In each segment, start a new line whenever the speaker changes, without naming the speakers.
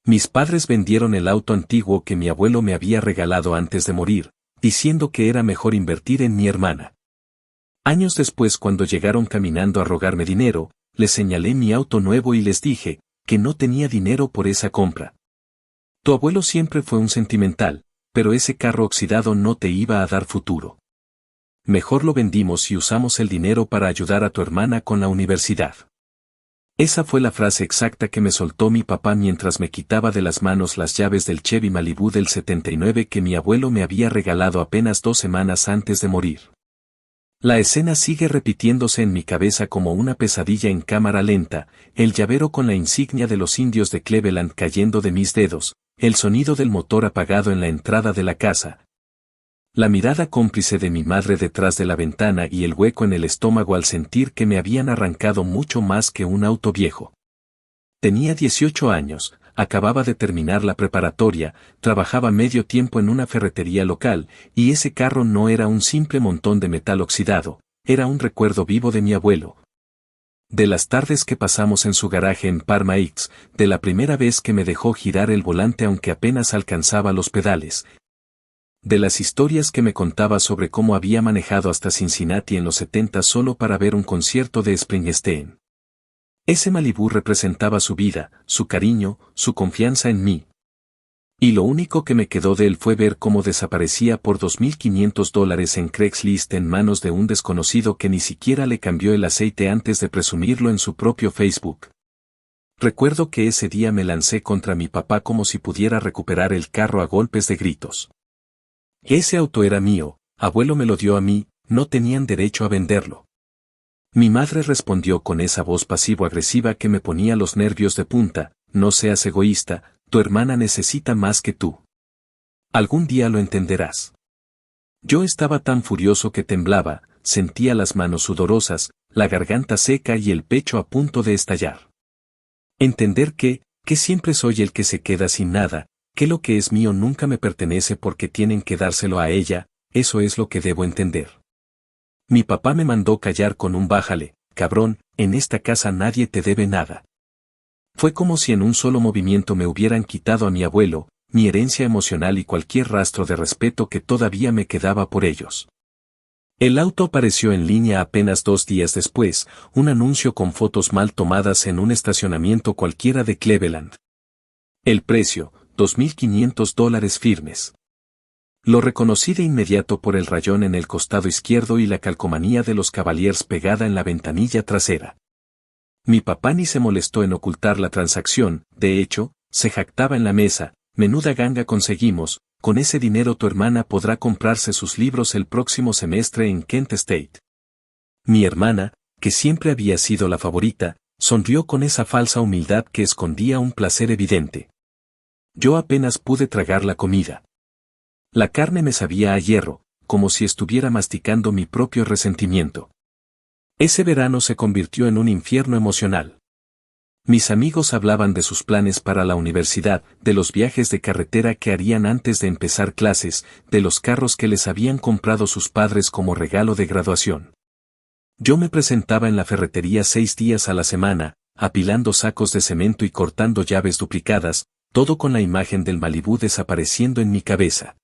Mis padres vendieron el auto antiguo que mi abuelo me había regalado antes de morir, diciendo que era mejor invertir en mi hermana. Años después, cuando llegaron caminando a rogarme dinero, les señalé mi auto nuevo y les dije que no tenía dinero por esa compra. Tu abuelo siempre fue un sentimental, pero ese carro oxidado no te iba a dar futuro. Mejor lo vendimos y usamos el dinero para ayudar a tu hermana con la universidad. Esa fue la frase exacta que me soltó mi papá mientras me quitaba de las manos las llaves del Chevy Malibu del 79 que mi abuelo me había regalado apenas 2 semanas antes de morir. La escena sigue repitiéndose en mi cabeza como una pesadilla en cámara lenta, el llavero con la insignia de los indios de Cleveland cayendo de mis dedos, el sonido del motor apagado en la entrada de la casa. La mirada cómplice de mi madre detrás de la ventana y el hueco en el estómago al sentir que me habían arrancado mucho más que un auto viejo. Tenía 18 años, acababa de terminar la preparatoria, trabajaba medio tiempo en una ferretería local, y ese carro no era un simple montón de metal oxidado, era un recuerdo vivo de mi abuelo. De las tardes que pasamos en su garaje en Parma X, de la primera vez que me dejó girar el volante aunque apenas alcanzaba los pedales. De las historias que me contaba sobre cómo había manejado hasta Cincinnati en los 70 solo para ver un concierto de Springsteen. Ese Malibu representaba su vida, su cariño, su confianza en mí. Y lo único que me quedó de él fue ver cómo desaparecía por $2,500 en Craigslist en manos de un desconocido que ni siquiera le cambió el aceite antes de presumirlo en su propio Facebook. Recuerdo que ese día me lancé contra mi papá como si pudiera recuperar el carro a golpes de gritos. Ese auto era mío, abuelo me lo dio a mí, no tenían derecho a venderlo. Mi madre respondió con esa voz pasivo-agresiva que me ponía los nervios de punta: no seas egoísta, tu hermana necesita más que tú. Algún día lo entenderás. Yo estaba tan furioso que temblaba, sentía las manos sudorosas, la garganta seca y el pecho a punto de estallar. Entender que siempre soy el que se queda sin nada, que lo que es mío nunca me pertenece porque tienen que dárselo a ella, eso es lo que debo entender. Mi papá me mandó callar con un bájale, cabrón, en esta casa nadie te debe nada. Fue como si en un solo movimiento me hubieran quitado a mi abuelo, mi herencia emocional y cualquier rastro de respeto que todavía me quedaba por ellos. El auto apareció en línea apenas 2 días después, un anuncio con fotos mal tomadas en un estacionamiento cualquiera de Cleveland. El precio, $2,500 firmes. Lo reconocí de inmediato por el rayón en el costado izquierdo y la calcomanía de los Cavaliers pegada en la ventanilla trasera. Mi papá ni se molestó en ocultar la transacción, de hecho, se jactaba en la mesa: menuda ganga conseguimos, con ese dinero tu hermana podrá comprarse sus libros el próximo semestre en Kent State. Mi hermana, que siempre había sido la favorita, sonrió con esa falsa humildad que escondía un placer evidente. Yo apenas pude tragar la comida. La carne me sabía a hierro, como si estuviera masticando mi propio resentimiento. Ese verano se convirtió en un infierno emocional. Mis amigos hablaban de sus planes para la universidad, de los viajes de carretera que harían antes de empezar clases, de los carros que les habían comprado sus padres como regalo de graduación. Yo me presentaba en la ferretería 6 días a la semana, apilando sacos de cemento y cortando llaves duplicadas, todo con la imagen del Malibu desapareciendo en mi cabeza.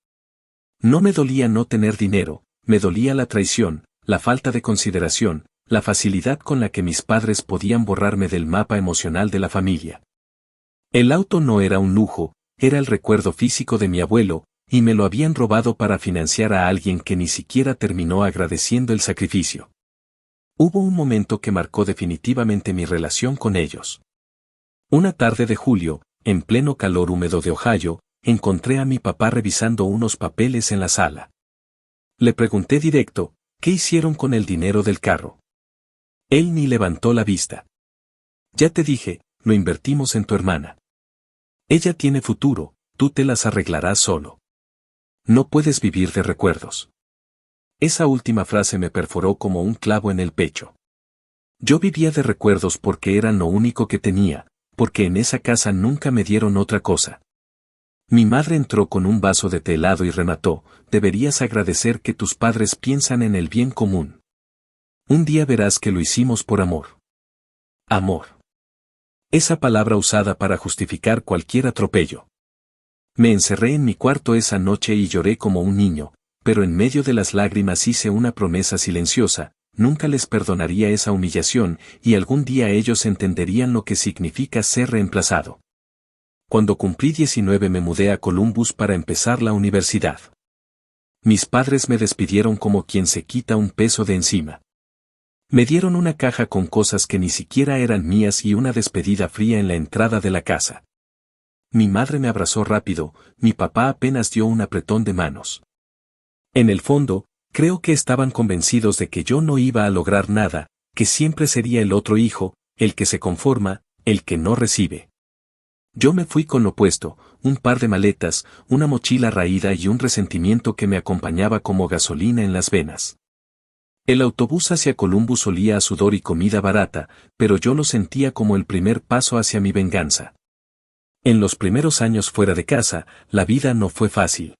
No me dolía no tener dinero, me dolía la traición, la falta de consideración, la facilidad con la que mis padres podían borrarme del mapa emocional de la familia. El auto no era un lujo, era el recuerdo físico de mi abuelo, y me lo habían robado para financiar a alguien que ni siquiera terminó agradeciendo el sacrificio. Hubo un momento que marcó definitivamente mi relación con ellos. Una tarde de julio, en pleno calor húmedo de Ohio, encontré a mi papá revisando unos papeles en la sala. Le pregunté directo: ¿qué hicieron con el dinero del carro? Él ni levantó la vista. Ya te dije, lo invertimos en tu hermana. Ella tiene futuro, tú te las arreglarás solo. No puedes vivir de recuerdos. Esa última frase me perforó como un clavo en el pecho. Yo vivía de recuerdos porque eran lo único que tenía, porque en esa casa nunca me dieron otra cosa. Mi madre entró con un vaso de té helado y remató: deberías agradecer que tus padres piensan en el bien común. Un día verás que lo hicimos por amor. Amor. Esa palabra usada para justificar cualquier atropello. Me encerré en mi cuarto esa noche y lloré como un niño, pero en medio de las lágrimas hice una promesa silenciosa: nunca les perdonaría esa humillación, y algún día ellos entenderían lo que significa ser reemplazado. Cuando cumplí 19 me mudé a Columbus para empezar la universidad. Mis padres me despidieron como quien se quita un peso de encima. Me dieron una caja con cosas que ni siquiera eran mías y una despedida fría en la entrada de la casa. Mi madre me abrazó rápido, mi papá apenas dio un apretón de manos. En el fondo, creo que estaban convencidos de que yo no iba a lograr nada, que siempre sería el otro hijo, el que se conforma, el que no recibe. Yo me fui con lo puesto, un par de maletas, una mochila raída y un resentimiento que me acompañaba como gasolina en las venas. El autobús hacia Columbus olía a sudor y comida barata, pero yo lo sentía como el primer paso hacia mi venganza. En los primeros años fuera de casa, la vida no fue fácil.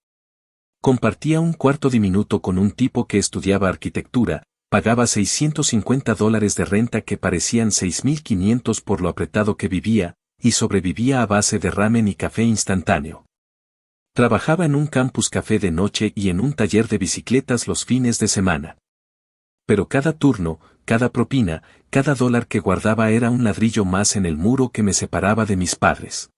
Compartía un cuarto diminuto con un tipo que estudiaba arquitectura, pagaba $650 de renta que parecían 6.500 por lo apretado que vivía, y sobrevivía a base de ramen y café instantáneo. Trabajaba en un campus café de noche y en un taller de bicicletas los fines de semana. Pero cada turno, cada propina, cada dólar que guardaba era un ladrillo más en el muro que me separaba de mis padres.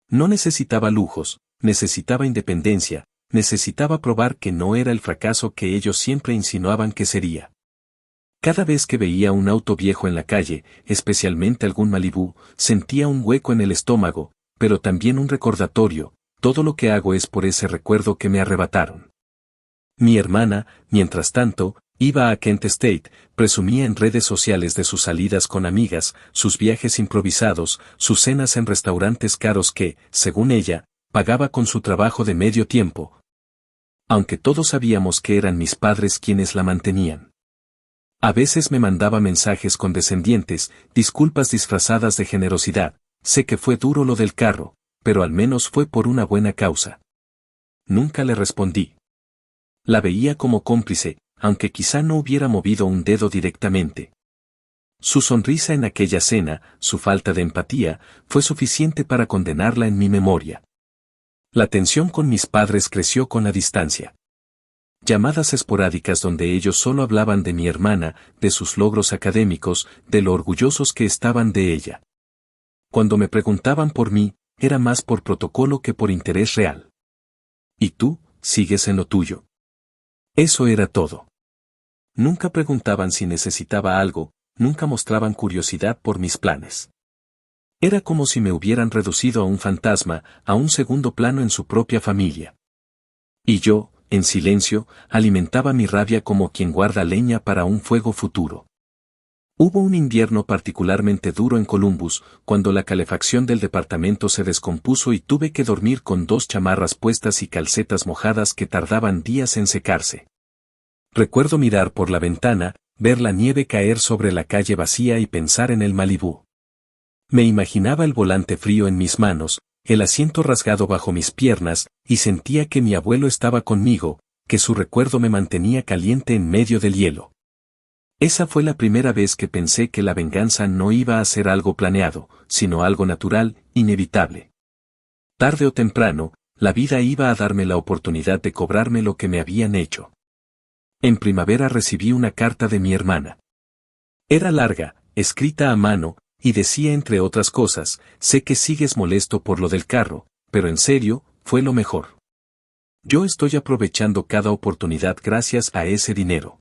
No necesitaba lujos, necesitaba independencia, necesitaba probar que no era el fracaso que ellos siempre insinuaban que sería. Cada vez que veía un auto viejo en la calle, especialmente algún Malibú, sentía un hueco en el estómago, pero también un recordatorio: todo lo que hago es por ese recuerdo que me arrebataron. Mi hermana, mientras tanto, iba a Kent State, presumía en redes sociales de sus salidas con amigas, sus viajes improvisados, sus cenas en restaurantes caros que, según ella, pagaba con su trabajo de medio tiempo. Aunque todos sabíamos que eran mis padres quienes la mantenían. A veces me mandaba mensajes condescendientes, disculpas disfrazadas de generosidad: sé que fue duro lo del carro, pero al menos fue por una buena causa. Nunca le respondí. La veía como cómplice, aunque quizá no hubiera movido un dedo directamente. Su sonrisa en aquella cena, su falta de empatía, fue suficiente para condenarla en mi memoria. La tensión con mis padres creció con la distancia. Llamadas esporádicas donde ellos solo hablaban de mi hermana, de sus logros académicos, de lo orgullosos que estaban de ella. Cuando me preguntaban por mí, era más por protocolo que por interés real. ¿Y tú, sigues en lo tuyo? Eso era todo. Nunca preguntaban si necesitaba algo, nunca mostraban curiosidad por mis planes. Era como si me hubieran reducido a un fantasma, a un segundo plano en su propia familia. Y yo, en silencio, alimentaba mi rabia como quien guarda leña para un fuego futuro. Hubo un invierno particularmente duro en Columbus, cuando la calefacción del departamento se descompuso y tuve que dormir con 2 chamarras puestas y calcetas mojadas que tardaban días en secarse. Recuerdo mirar por la ventana, ver la nieve caer sobre la calle vacía y pensar en el Malibú. Me imaginaba el volante frío en mis manos, el asiento rasgado bajo mis piernas, y sentía que mi abuelo estaba conmigo, que su recuerdo me mantenía caliente en medio del hielo. Esa fue la primera vez que pensé que la venganza no iba a ser algo planeado, sino algo natural, inevitable. Tarde o temprano, la vida iba a darme la oportunidad de cobrarme lo que me habían hecho. En primavera recibí una carta de mi hermana. Era larga, escrita a mano, y decía entre otras cosas: sé que sigues molesto por lo del carro, pero en serio, fue lo mejor. Yo estoy aprovechando cada oportunidad gracias a ese dinero.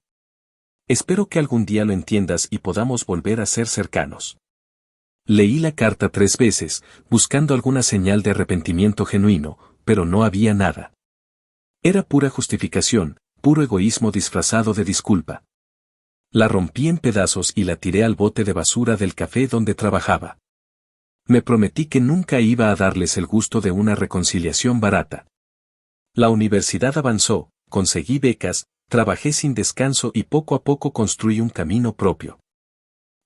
Espero que algún día lo entiendas y podamos volver a ser cercanos. Leí la carta 3 veces, buscando alguna señal de arrepentimiento genuino, pero no había nada. Era pura justificación, puro egoísmo disfrazado de disculpa. La rompí en pedazos y la tiré al bote de basura del café donde trabajaba. Me prometí que nunca iba a darles el gusto de una reconciliación barata. La universidad avanzó, conseguí becas, trabajé sin descanso y poco a poco construí un camino propio.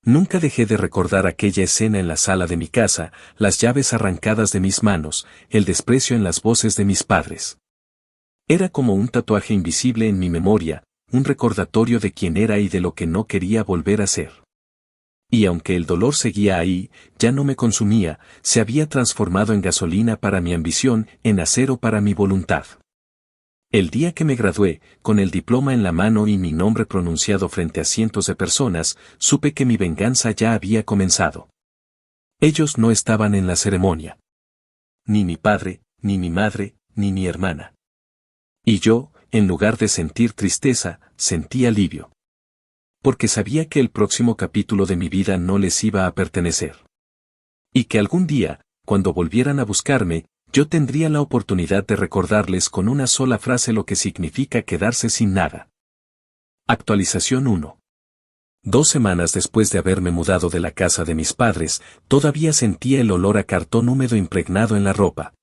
Nunca dejé de recordar aquella escena en la sala de mi casa, las llaves arrancadas de mis manos, el desprecio en las voces de mis padres. Era como un tatuaje invisible en mi memoria, un recordatorio de quién era y de lo que no quería volver a ser. Y aunque el dolor seguía ahí, ya no me consumía, se había transformado en gasolina para mi ambición, en acero para mi voluntad. El día que me gradué, con el diploma en la mano y mi nombre pronunciado frente a cientos de personas, supe que mi venganza ya había comenzado. Ellos no estaban en la ceremonia. Ni mi padre, ni mi madre, ni mi hermana. Y yo, en lugar de sentir tristeza, sentí alivio. Porque sabía que el próximo capítulo de mi vida no les iba a pertenecer. Y que algún día, cuando volvieran a buscarme, yo tendría la oportunidad de recordarles con una sola frase lo que significa quedarse sin nada. Actualización 1. 2 semanas después de haberme mudado de la casa de mis padres, todavía sentía el olor a cartón húmedo impregnado en la ropa.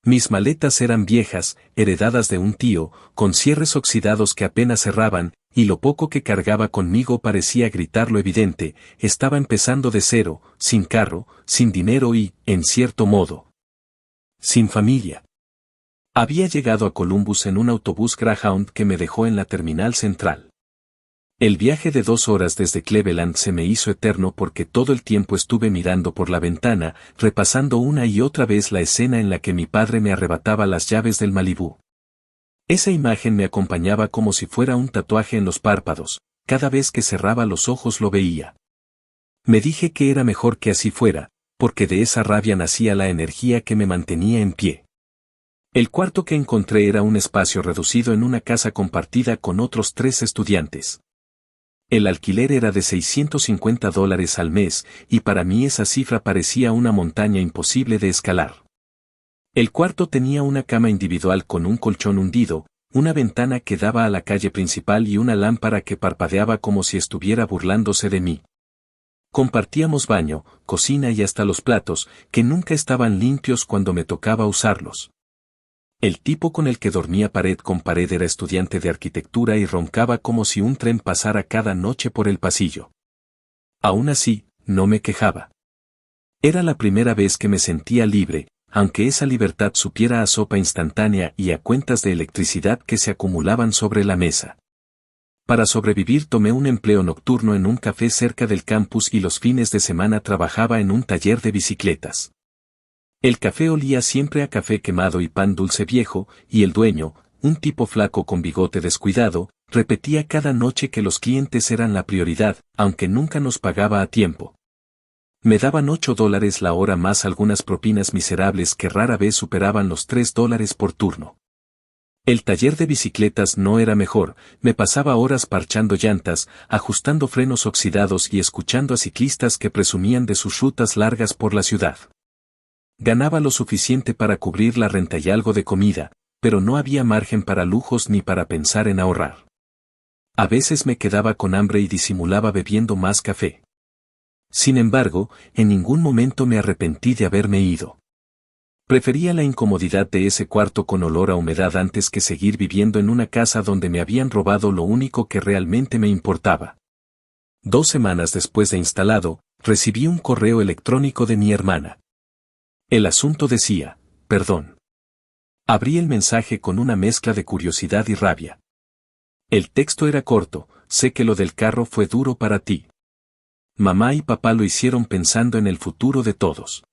Mis maletas eran viejas, heredadas de un tío, con cierres oxidados que apenas cerraban, y lo poco que cargaba conmigo parecía gritar lo evidente: estaba empezando de cero, sin carro, sin dinero y, en cierto modo, sin familia. Había llegado a Columbus en un autobús Greyhound que me dejó en la terminal central. El viaje de 2 horas desde Cleveland se me hizo eterno porque todo el tiempo estuve mirando por la ventana, repasando una y otra vez la escena en la que mi padre me arrebataba las llaves del Malibú. Esa imagen me acompañaba como si fuera un tatuaje en los párpados, cada vez que cerraba los ojos lo veía. Me dije que era mejor que así fuera, porque de esa rabia nacía la energía que me mantenía en pie. El cuarto que encontré era un espacio reducido en una casa compartida con otros 3 estudiantes. El alquiler era de $650 al mes, y para mí esa cifra parecía una montaña imposible de escalar. El cuarto tenía una cama individual con un colchón hundido, una ventana que daba a la calle principal y una lámpara que parpadeaba como si estuviera burlándose de mí. Compartíamos baño, cocina y hasta los platos, que nunca estaban limpios cuando me tocaba usarlos. El tipo con el que dormía pared con pared era estudiante de arquitectura y roncaba como si un tren pasara cada noche por el pasillo. Aún así, no me quejaba. Era la primera vez que me sentía libre, aunque esa libertad supiera a sopa instantánea y a cuentas de electricidad que se acumulaban sobre la mesa. Para sobrevivir tomé un empleo nocturno en un café cerca del campus y los fines de semana trabajaba en un taller de bicicletas. El café olía siempre a café quemado y pan dulce viejo, y el dueño, un tipo flaco con bigote descuidado, repetía cada noche que los clientes eran la prioridad, aunque nunca nos pagaba a tiempo. Me daban $8 la hora más algunas propinas miserables que rara vez superaban los $3 por turno. El taller de bicicletas no era mejor, me pasaba horas parchando llantas, ajustando frenos oxidados y escuchando a ciclistas que presumían de sus rutas largas por la ciudad. Ganaba lo suficiente para cubrir la renta y algo de comida, pero no había margen para lujos ni para pensar en ahorrar. A veces me quedaba con hambre y disimulaba bebiendo más café. Sin embargo, en ningún momento me arrepentí de haberme ido. Prefería la incomodidad de ese cuarto con olor a humedad antes que seguir viviendo en una casa donde me habían robado lo único que realmente me importaba. 2 semanas después de instalado, recibí un correo electrónico de mi hermana. El asunto decía: perdón. Abrí el mensaje con una mezcla de curiosidad y rabia. El texto era corto: sé que lo del carro fue duro para ti. Mamá y papá lo hicieron pensando en el futuro de todos.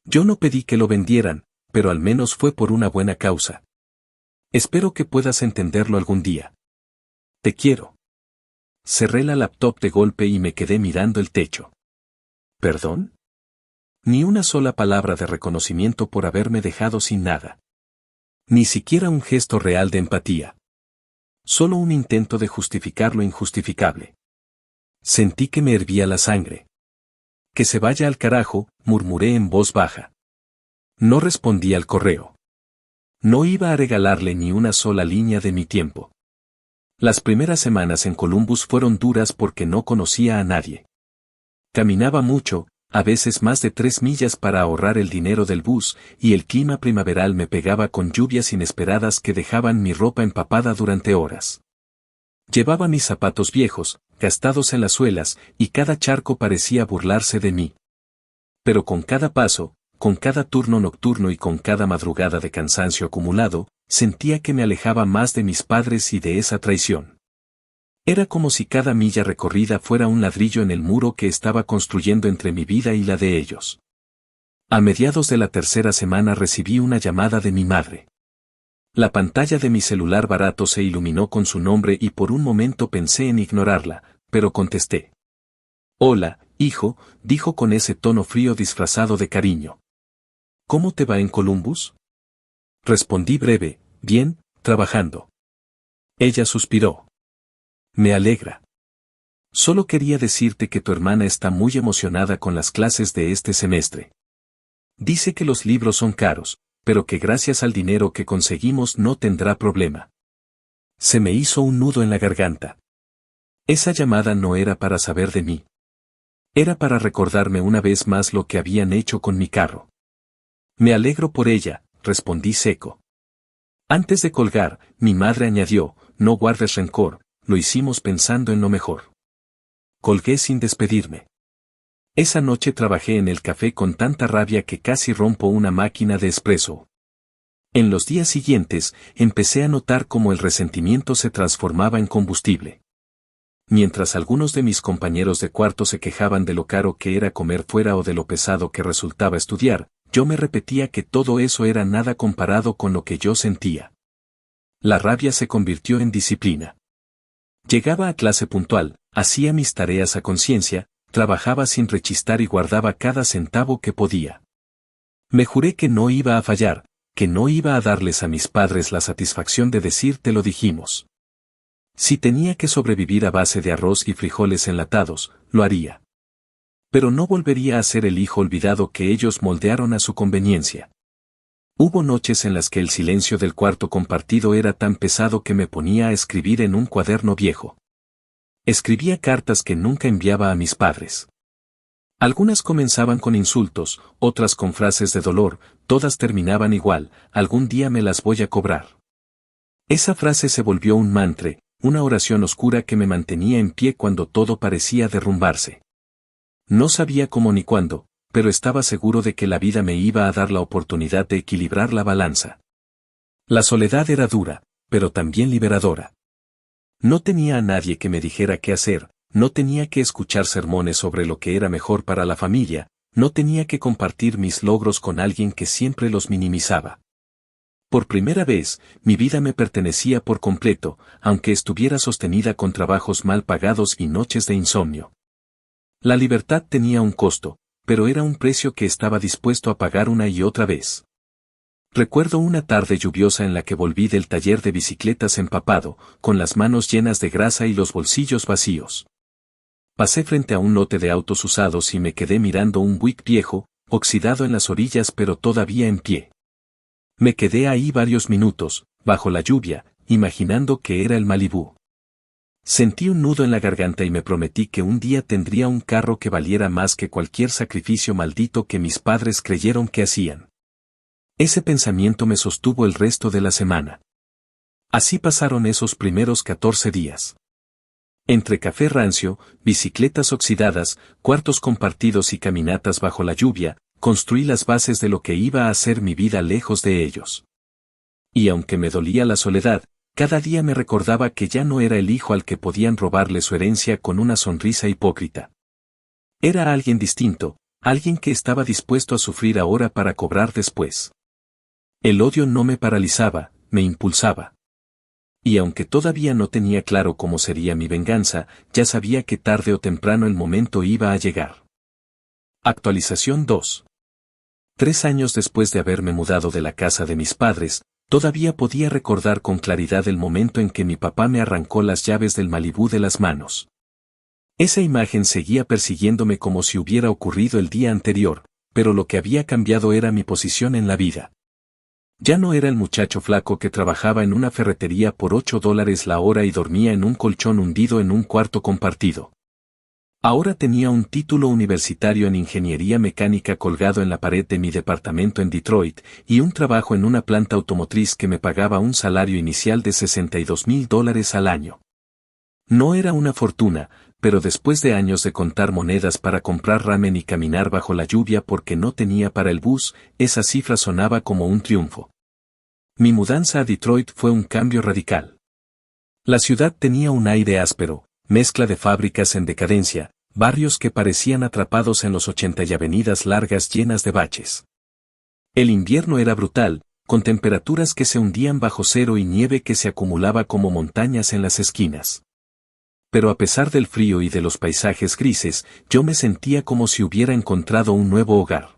Yo no pedí que lo vendieran, pero al menos fue por una buena causa. Espero que puedas entenderlo algún día. Te quiero. Cerré la laptop de golpe y me quedé mirando el techo. ¿Perdón? Ni una sola palabra de reconocimiento por haberme dejado sin nada. Ni siquiera un gesto real de empatía. Solo un intento de justificar lo injustificable. Sentí que me hervía la sangre. Que se vaya al carajo, murmuré en voz baja. No respondí al correo. No iba a regalarle ni una sola línea de mi tiempo. Las primeras semanas en Columbus fueron duras porque no conocía a nadie. Caminaba mucho, a veces más de 3 millas para ahorrar el dinero del bus, y el clima primaveral me pegaba con lluvias inesperadas que dejaban mi ropa empapada durante horas. Llevaba mis zapatos viejos, gastados en las suelas, y cada charco parecía burlarse de mí. Pero con cada paso, con cada turno nocturno y con cada madrugada de cansancio acumulado, sentía que me alejaba más de mis padres y de esa traición. Era como si cada milla recorrida fuera un ladrillo en el muro que estaba construyendo entre mi vida y la de ellos. A mediados de la tercera semana recibí una llamada de mi madre. La pantalla de mi celular barato se iluminó con su nombre y por un momento pensé en ignorarla, pero contesté. Hola, hijo, dijo con ese tono frío disfrazado de cariño. ¿Cómo te va en Columbus? Respondí breve, bien, trabajando. Ella suspiró. Me alegra. Solo quería decirte que tu hermana está muy emocionada con las clases de este semestre. Dice que los libros son caros, pero que gracias al dinero que conseguimos no tendrá problema. Se me hizo un nudo en la garganta. Esa llamada no era para saber de mí. Era para recordarme una vez más lo que habían hecho con mi carro. Me alegro por ella, respondí seco. Antes de colgar, mi madre añadió, no guardes rencor, lo hicimos pensando en lo mejor. Colgué sin despedirme. Esa noche trabajé en el café con tanta rabia que casi rompo una máquina de espresso. En los días siguientes, empecé a notar cómo el resentimiento se transformaba en combustible. Mientras algunos de mis compañeros de cuarto se quejaban de lo caro que era comer fuera o de lo pesado que resultaba estudiar, yo me repetía que todo eso era nada comparado con lo que yo sentía. La rabia se convirtió en disciplina. Llegaba a clase puntual, hacía mis tareas a conciencia, trabajaba sin rechistar y guardaba cada centavo que podía. Me juré que no iba a fallar, que no iba a darles a mis padres la satisfacción de decir te lo dijimos. Si tenía que sobrevivir a base de arroz y frijoles enlatados, lo haría. Pero no volvería a ser el hijo olvidado que ellos moldearon a su conveniencia. Hubo noches en las que el silencio del cuarto compartido era tan pesado que me ponía a escribir en un cuaderno viejo. Escribía cartas que nunca enviaba a mis padres. Algunas comenzaban con insultos, otras con frases de dolor, todas terminaban igual, algún día me las voy a cobrar. Esa frase se volvió un mantra, una oración oscura que me mantenía en pie cuando todo parecía derrumbarse. No sabía cómo ni cuándo, pero estaba seguro de que la vida me iba a dar la oportunidad de equilibrar la balanza. La soledad era dura, pero también liberadora. No tenía a nadie que me dijera qué hacer, no tenía que escuchar sermones sobre lo que era mejor para la familia, no tenía que compartir mis logros con alguien que siempre los minimizaba. Por primera vez, mi vida me pertenecía por completo, aunque estuviera sostenida con trabajos mal pagados y noches de insomnio. La libertad tenía un costo, pero era un precio que estaba dispuesto a pagar una y otra vez. Recuerdo una tarde lluviosa en la que volví del taller de bicicletas empapado, con las manos llenas de grasa y los bolsillos vacíos. Pasé frente a un lote de autos usados y me quedé mirando un Buick viejo, oxidado en las orillas pero todavía en pie. Me quedé ahí varios minutos, bajo la lluvia, imaginando que era el Malibú. Sentí un nudo en la garganta y me prometí que un día tendría un carro que valiera más que cualquier sacrificio maldito que mis padres creyeron que hacían. Ese pensamiento me sostuvo el resto de la semana. Así pasaron esos primeros 14 días. Entre café rancio, bicicletas oxidadas, cuartos compartidos y caminatas bajo la lluvia, construí las bases de lo que iba a ser mi vida lejos de ellos. Y aunque me dolía la soledad, cada día me recordaba que ya no era el hijo al que podían robarle su herencia con una sonrisa hipócrita. Era alguien distinto, alguien que estaba dispuesto a sufrir ahora para cobrar después. El odio no me paralizaba, me impulsaba. Y aunque todavía no tenía claro cómo sería mi venganza, ya sabía que tarde o temprano el momento iba a llegar. Actualización 2. 3 años después de haberme mudado de la casa de mis padres, todavía podía recordar con claridad el momento en que mi papá me arrancó las llaves del Malibú de las manos. Esa imagen seguía persiguiéndome como si hubiera ocurrido el día anterior, pero lo que había cambiado era mi posición en la vida. Ya no era el muchacho flaco que trabajaba en una ferretería por $8 la hora y dormía en un colchón hundido en un cuarto compartido. Ahora tenía un título universitario en ingeniería mecánica colgado en la pared de mi departamento en Detroit, y un trabajo en una planta automotriz que me pagaba un salario inicial de $62,000 al año. No era una fortuna, pero después de años de contar monedas para comprar ramen y caminar bajo la lluvia porque no tenía para el bus, esa cifra sonaba como un triunfo. Mi mudanza a Detroit fue un cambio radical. La ciudad tenía un aire áspero, mezcla de fábricas en decadencia, barrios que parecían atrapados en los 80 y avenidas largas llenas de baches. El invierno era brutal, con temperaturas que se hundían bajo cero y nieve que se acumulaba como montañas en las esquinas. Pero a pesar del frío y de los paisajes grises, yo me sentía como si hubiera encontrado un nuevo hogar.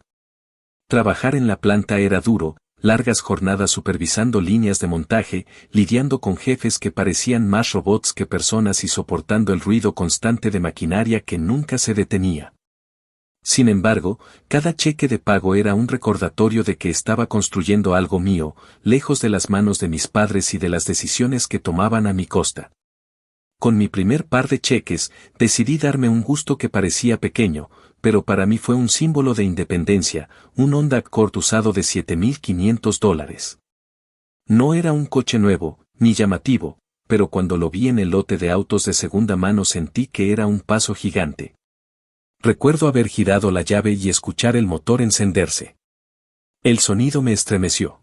Trabajar en la planta era duro, largas jornadas supervisando líneas de montaje, lidiando con jefes que parecían más robots que personas y soportando el ruido constante de maquinaria que nunca se detenía. Sin embargo, cada cheque de pago era un recordatorio de que estaba construyendo algo mío, lejos de las manos de mis padres y de las decisiones que tomaban a mi costa. Con mi primer par de cheques, decidí darme un gusto que parecía pequeño, pero para mí fue un símbolo de independencia, un Honda Accord usado de $7,500. No era un coche nuevo, ni llamativo, pero cuando lo vi en el lote de autos de segunda mano sentí que era un paso gigante. Recuerdo haber girado la llave y escuchar el motor encenderse. El sonido me estremeció.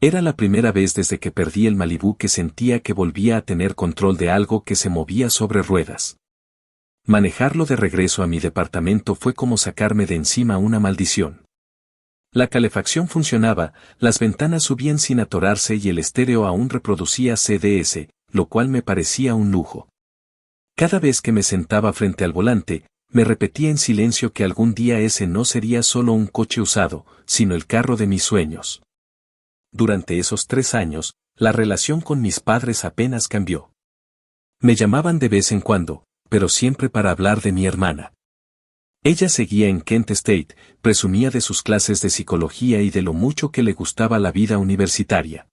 Era la primera vez desde que perdí el Malibú que sentía que volvía a tener control de algo que se movía sobre ruedas. Manejarlo de regreso a mi departamento fue como sacarme de encima una maldición. La calefacción funcionaba, las ventanas subían sin atorarse y el estéreo aún reproducía CDs, lo cual me parecía un lujo. Cada vez que me sentaba frente al volante, me repetía en silencio que algún día ese no sería solo un coche usado, sino el carro de mis sueños. Durante esos 3 años, la relación con mis padres apenas cambió. Me llamaban de vez en cuando, pero siempre para hablar de mi hermana. Ella seguía en Kent State, presumía de sus clases de psicología y de lo mucho que le gustaba la vida universitaria.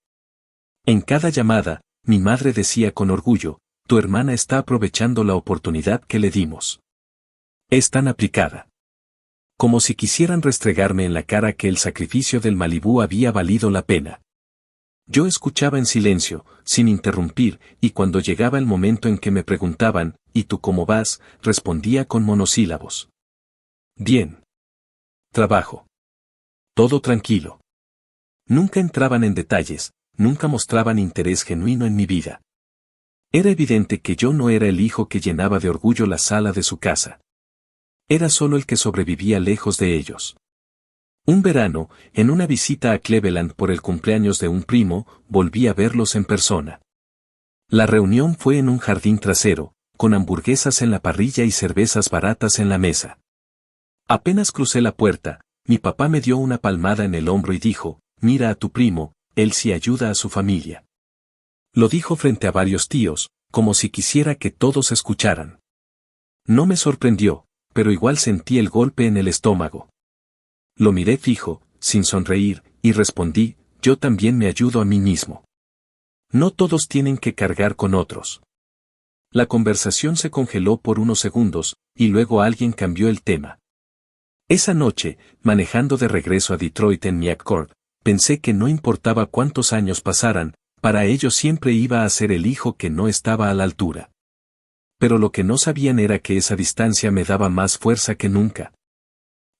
En cada llamada, mi madre decía con orgullo, tu hermana está aprovechando la oportunidad que le dimos. Es tan aplicada. Como si quisieran restregarme en la cara que el sacrificio del Malibú había valido la pena. Yo escuchaba en silencio, sin interrumpir, y cuando llegaba el momento en que me preguntaban, ¿y tú cómo vas?, respondía con monosílabos. Bien. Trabajo. Todo tranquilo. Nunca entraban en detalles, nunca mostraban interés genuino en mi vida. Era evidente que yo no era el hijo que llenaba de orgullo la sala de su casa. Era solo el que sobrevivía lejos de ellos. Un verano, en una visita a Cleveland por el cumpleaños de un primo, volví a verlos en persona. La reunión fue en un jardín trasero, con hamburguesas en la parrilla y cervezas baratas en la mesa. Apenas crucé la puerta, mi papá me dio una palmada en el hombro y dijo, mira a tu primo, él sí ayuda a su familia. Lo dijo frente a varios tíos, como si quisiera que todos escucharan. No me sorprendió, pero igual sentí el golpe en el estómago. Lo miré fijo, sin sonreír, y respondí, yo también me ayudo a mí mismo. No todos tienen que cargar con otros. La conversación se congeló por unos segundos, y luego alguien cambió el tema. Esa noche, manejando de regreso a Detroit en mi Accord, pensé que no importaba cuántos años pasaran, para ellos siempre iba a ser el hijo que no estaba a la altura. Pero lo que no sabían era que esa distancia me daba más fuerza que nunca.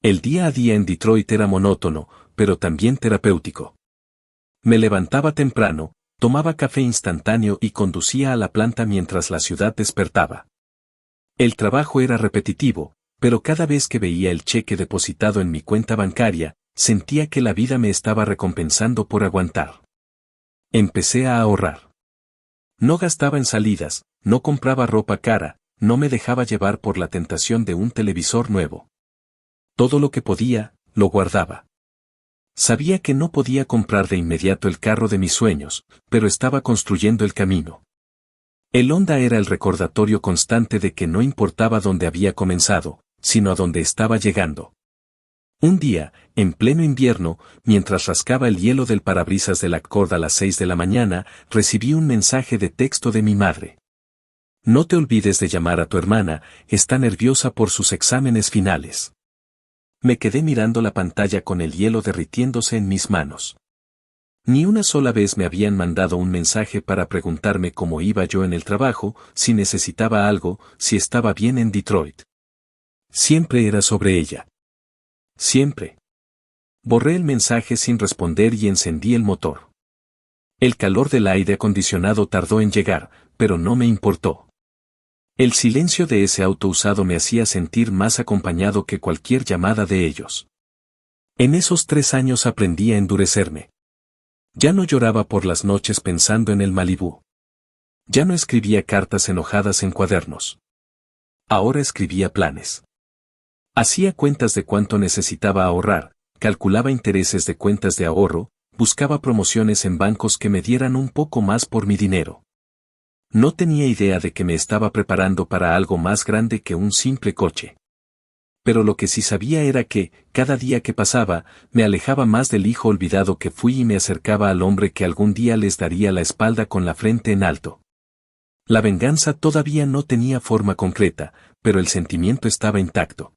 El día a día en Detroit era monótono, pero también terapéutico. Me levantaba temprano, tomaba café instantáneo y conducía a la planta mientras la ciudad despertaba. El trabajo era repetitivo, pero cada vez que veía el cheque depositado en mi cuenta bancaria, sentía que la vida me estaba recompensando por aguantar. Empecé a ahorrar. No gastaba en salidas, no compraba ropa cara, no me dejaba llevar por la tentación de un televisor nuevo. Todo lo que podía, lo guardaba. Sabía que no podía comprar de inmediato el carro de mis sueños, pero estaba construyendo el camino. El Honda era el recordatorio constante de que no importaba dónde había comenzado, sino a dónde estaba llegando. Un día, en pleno invierno, mientras rascaba el hielo del parabrisas del Accord a las 6 de la mañana, recibí un mensaje de texto de mi madre. No te olvides de llamar a tu hermana, está nerviosa por sus exámenes finales. Me quedé mirando la pantalla con el hielo derritiéndose en mis manos. Ni una sola vez me habían mandado un mensaje para preguntarme cómo iba yo en el trabajo, si necesitaba algo, si estaba bien en Detroit. Siempre era sobre ella. Siempre. Borré el mensaje sin responder y encendí el motor. El calor del aire acondicionado tardó en llegar, pero no me importó. El silencio de ese auto usado me hacía sentir más acompañado que cualquier llamada de ellos. En esos 3 años aprendí a endurecerme. Ya no lloraba por las noches pensando en el Malibú. Ya no escribía cartas enojadas en cuadernos. Ahora escribía planes. Hacía cuentas de cuánto necesitaba ahorrar, calculaba intereses de cuentas de ahorro, buscaba promociones en bancos que me dieran un poco más por mi dinero. No tenía idea de que me estaba preparando para algo más grande que un simple coche. Pero lo que sí sabía era que, cada día que pasaba, me alejaba más del hijo olvidado que fui y me acercaba al hombre que algún día les daría la espalda con la frente en alto. La venganza todavía no tenía forma concreta, pero el sentimiento estaba intacto.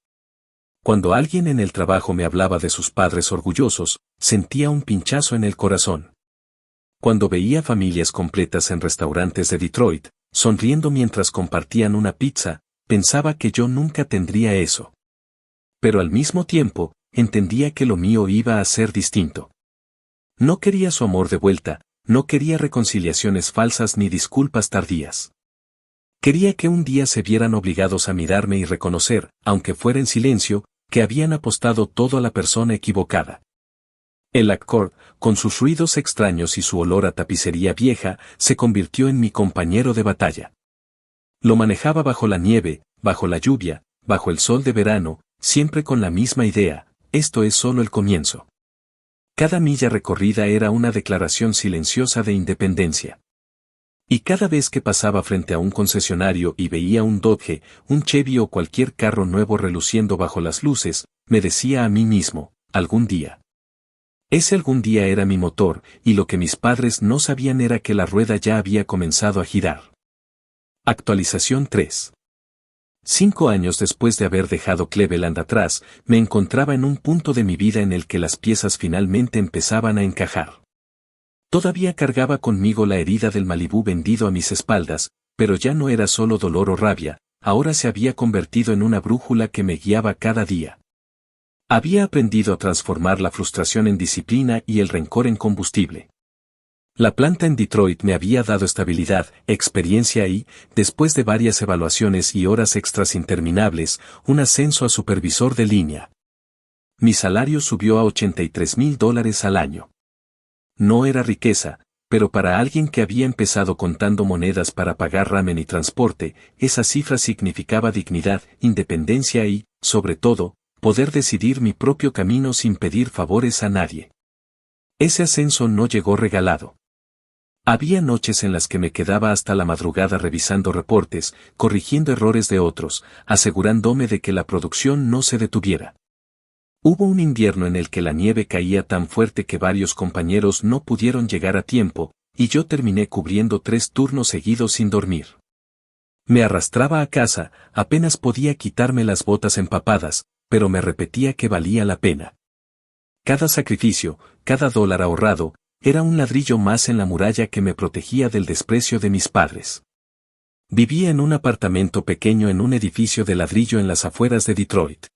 Cuando alguien en el trabajo me hablaba de sus padres orgullosos, sentía un pinchazo en el corazón. Cuando veía familias completas en restaurantes de Detroit, sonriendo mientras compartían una pizza, pensaba que yo nunca tendría eso. Pero al mismo tiempo, entendía que lo mío iba a ser distinto. No quería su amor de vuelta, no quería reconciliaciones falsas ni disculpas tardías. Quería que un día se vieran obligados a mirarme y reconocer, aunque fuera en silencio, que habían apostado todo a la persona equivocada. El Accord, con sus ruidos extraños y su olor a tapicería vieja, se convirtió en mi compañero de batalla. Lo manejaba bajo la nieve, bajo la lluvia, bajo el sol de verano, siempre con la misma idea: esto es solo el comienzo. Cada milla recorrida era una declaración silenciosa de independencia. Y cada vez que pasaba frente a un concesionario y veía un Dodge, un Chevy o cualquier carro nuevo reluciendo bajo las luces, me decía a mí mismo: algún día. Ese algún día era mi motor, y lo que mis padres no sabían era que la rueda ya había comenzado a girar. Actualización 3. 5 años después de haber dejado Cleveland atrás, me encontraba en un punto de mi vida en el que las piezas finalmente empezaban a encajar. Todavía cargaba conmigo la herida del Malibú vendido a mis espaldas, pero ya no era solo dolor o rabia, ahora se había convertido en una brújula que me guiaba cada día. Había aprendido a transformar la frustración en disciplina y el rencor en combustible. La planta en Detroit me había dado estabilidad, experiencia y, después de varias evaluaciones y horas extras interminables, un ascenso a supervisor de línea. Mi salario subió a $83,000 al año. No era riqueza, pero para alguien que había empezado contando monedas para pagar ramen y transporte, esa cifra significaba dignidad, independencia y, sobre todo, poder decidir mi propio camino sin pedir favores a nadie. Ese ascenso no llegó regalado. Había noches en las que me quedaba hasta la madrugada revisando reportes, corrigiendo errores de otros, asegurándome de que la producción no se detuviera. Hubo un invierno en el que la nieve caía tan fuerte que varios compañeros no pudieron llegar a tiempo, y yo terminé cubriendo 3 turnos seguidos sin dormir. Me arrastraba a casa, apenas podía quitarme las botas empapadas, pero me repetía que valía la pena. Cada sacrificio, cada dólar ahorrado, era un ladrillo más en la muralla que me protegía del desprecio de mis padres. Vivía en un apartamento pequeño en un edificio de ladrillo en las afueras de Detroit.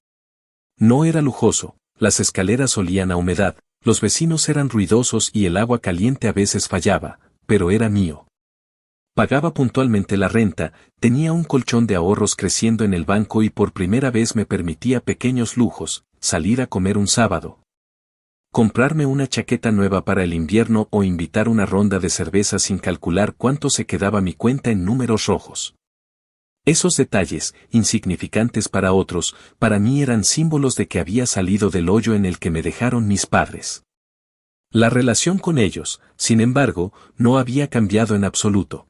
No era lujoso, las escaleras olían a humedad, los vecinos eran ruidosos y el agua caliente a veces fallaba, pero era mío. Pagaba puntualmente la renta, tenía un colchón de ahorros creciendo en el banco y por primera vez me permitía pequeños lujos: salir a comer un sábado, comprarme una chaqueta nueva para el invierno o invitar una ronda de cerveza sin calcular cuánto se quedaba mi cuenta en números rojos. Esos detalles, insignificantes para otros, para mí eran símbolos de que había salido del hoyo en el que me dejaron mis padres. La relación con ellos, sin embargo, no había cambiado en absoluto.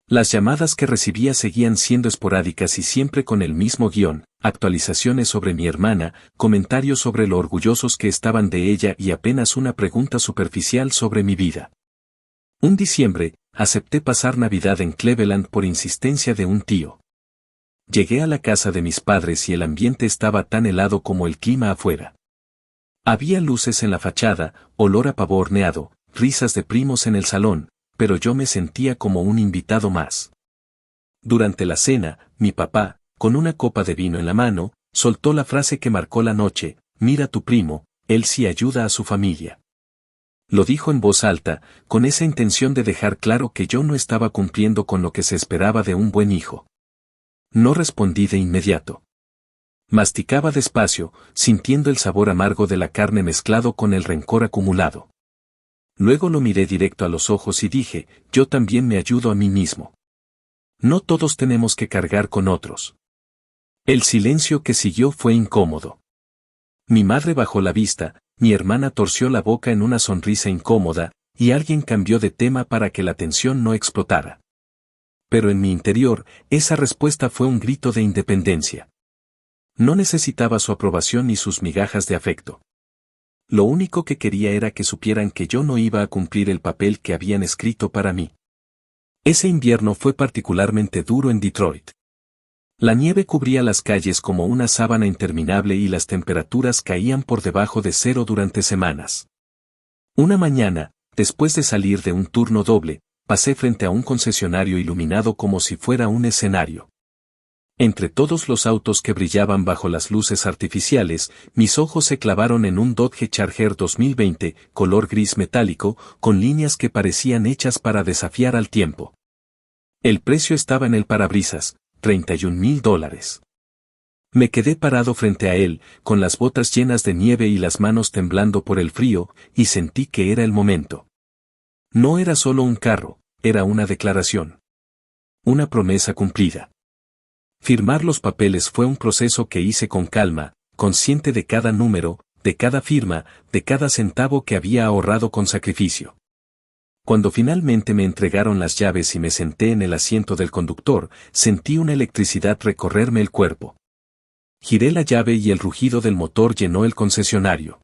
Las llamadas que recibía seguían siendo esporádicas y siempre con el mismo guión: actualizaciones sobre mi hermana, comentarios sobre lo orgullosos que estaban de ella y apenas una pregunta superficial sobre mi vida. Un diciembre, acepté pasar Navidad en Cleveland por insistencia de un tío. Llegué a la casa de mis padres y el ambiente estaba tan helado como el clima afuera. Había luces en la fachada, olor a pavo horneado, risas de primos en el salón, pero yo me sentía como un invitado más. Durante la cena, mi papá, con una copa de vino en la mano, soltó la frase que marcó la noche: mira a tu primo, él sí ayuda a su familia. Lo dijo en voz alta, con esa intención de dejar claro que yo no estaba cumpliendo con lo que se esperaba de un buen hijo. No respondí de inmediato. Masticaba despacio, sintiendo el sabor amargo de la carne mezclado con el rencor acumulado. Luego lo miré directo a los ojos y dije, yo también me ayudo a mí mismo. No todos tenemos que cargar con otros. El silencio que siguió fue incómodo. Mi madre bajó la vista, mi hermana torció la boca en una sonrisa incómoda, y alguien cambió de tema para que la tensión no explotara. Pero en mi interior, esa respuesta fue un grito de independencia. No necesitaba su aprobación ni sus migajas de afecto. Lo único que quería era que supieran que yo no iba a cumplir el papel que habían escrito para mí. Ese invierno fue particularmente duro en Detroit. La nieve cubría las calles como una sábana interminable y las temperaturas caían por debajo de cero durante semanas. Una mañana, después de salir de un turno doble, pasé frente a un concesionario iluminado como si fuera un escenario. Entre todos los autos que brillaban bajo las luces artificiales, mis ojos se clavaron en un Dodge Charger 2020, color gris metálico, con líneas que parecían hechas para desafiar al tiempo. El precio estaba en el parabrisas, $31,000. Me quedé parado frente a él, con las botas llenas de nieve y las manos temblando por el frío, y sentí que era el momento. No era solo un carro, era una declaración. Una promesa cumplida. Firmar los papeles fue un proceso que hice con calma, consciente de cada número, de cada firma, de cada centavo que había ahorrado con sacrificio. Cuando finalmente me entregaron las llaves y me senté en el asiento del conductor, sentí una electricidad recorrerme el cuerpo. Giré la llave y el rugido del motor llenó el concesionario.